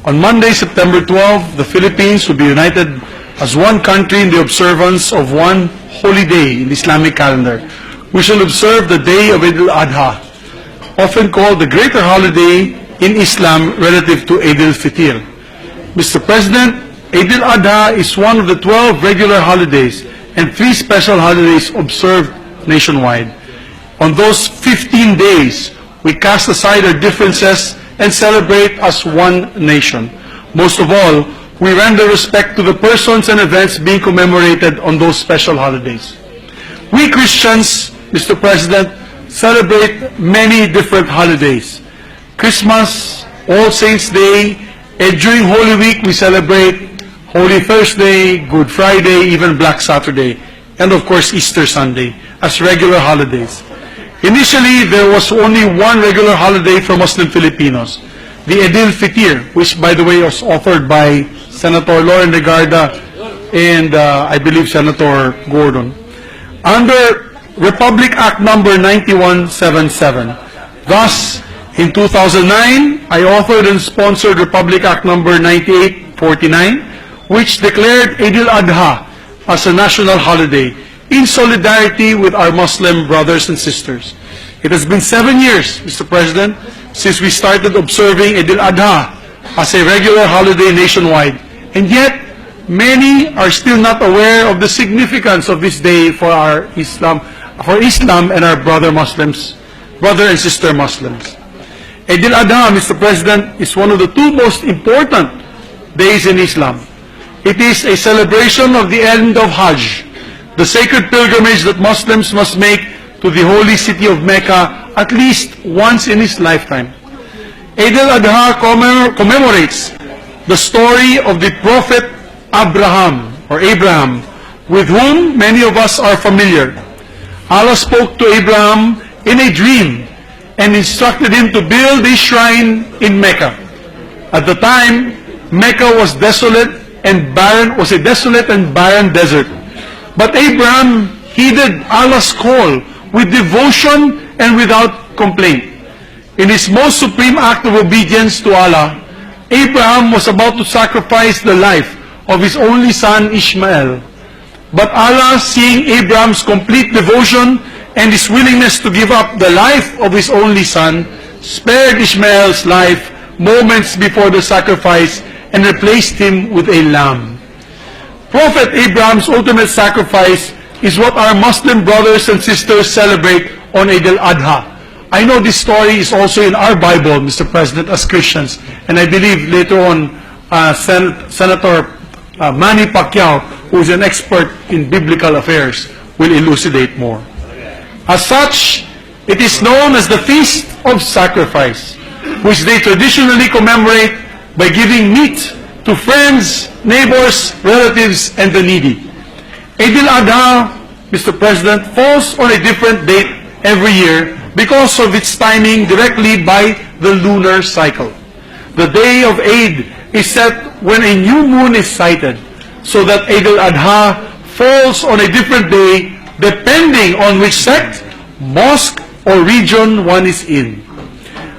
On Monday, September 12, the Philippines will be united as one country in the observance of one holy day in the Islamic calendar. We shall observe the day of Eid'l Adha, often called the greater holiday in Islam relative to Eid'l Fitr. Mr. President, Eid'l Adha is one of the 12 regular holidays and 3 special holidays observed nationwide. On those 15 days, we cast aside our differences and celebrate as one nation. Most of all, we render respect to the persons and events being commemorated on those special holidays. We Christians, Mr. President, celebrate many different holidays. Christmas, All Saints' Day, and during Holy Week we celebrate Holy Thursday, Good Friday, even Black Saturday, and of course Easter Sunday as regular holidays. Initially, there was only one regular holiday for Muslim Filipinos, the Eid'l Fitr, which by the way was offered by Senator Lauren Legarda and I believe Senator Gordon. Under Republic Act number 9177. Thus, in 2009, I authored and sponsored Republic Act number 9849, which declared Eid'l Adha as a national holiday in solidarity with our Muslim brothers and sisters. It has been 7 years, Mr. President, since we started observing Eid'l Adha as a regular holiday nationwide. And yet, many are still not aware of the significance of this day for Islam and our brother and sister Muslims. Eid'l Adha, Mr. President, is one of the 2 most important days in Islam. It is a celebration of the end of Hajj, the sacred pilgrimage that Muslims must make to the holy city of Mecca at least once in his lifetime. Eid'l Adha commemorates the story of the Prophet Abraham, with whom many of us are familiar. Allah spoke to Ibrahim in a dream and instructed him to build a shrine in Mecca. At the time, Mecca was desolate and barren, was a desolate and barren desert. But Abraham heeded Allah's call with devotion and without complaint. In his most supreme act of obedience to Allah, Abraham was about to sacrifice the life of his only son Ishmael. But Allah, seeing Abraham's complete devotion and his willingness to give up the life of his only son, spared Ishmael's life moments before the sacrifice and replaced him with a lamb. Prophet Abraham's ultimate sacrifice is what our Muslim brothers and sisters celebrate on Eid'l Adha. I know this story is also in our Bible, Mr. President, as Christians, and I believe later on Senator Manny Pacquiao, who is an expert in biblical affairs, will elucidate more. As such, it is known as the Feast of Sacrifice, which they traditionally commemorate by giving meat to friends, neighbors, relatives, and the needy. Eid'l Adha, Mr. President, falls on a different date every year because of its timing directly by the lunar cycle. The day of Eid is set when a new moon is sighted, so that Eid'l Adha falls on a different day depending on which sect, mosque, or region one is in.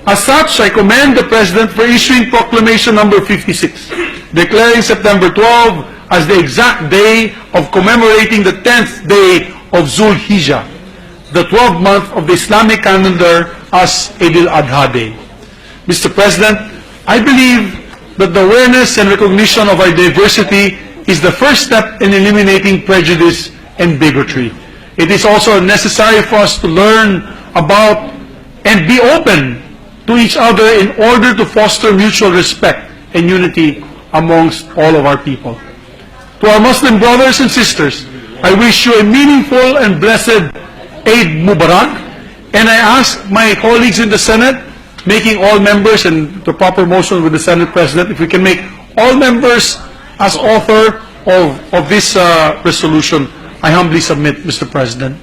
As such, I commend the President for issuing Proclamation number 56, declaring September 12 as the exact day of commemorating the 10th day of Zul Hijjah, the 12th month of the Islamic calendar, as Eid'l Adha Day. Mr. President, I believe that the awareness and recognition of our diversity is the first step in eliminating prejudice and bigotry. It is also necessary for us to learn about and be open to each other in order to foster mutual respect and unity amongst all of our people. To our Muslim brothers and sisters, I wish you a meaningful and blessed Eid Mubarak, and I ask my colleagues in the Senate, making all members, and the proper motion with the Senate President, if we can make all members as author of this resolution, I humbly submit, Mr. President.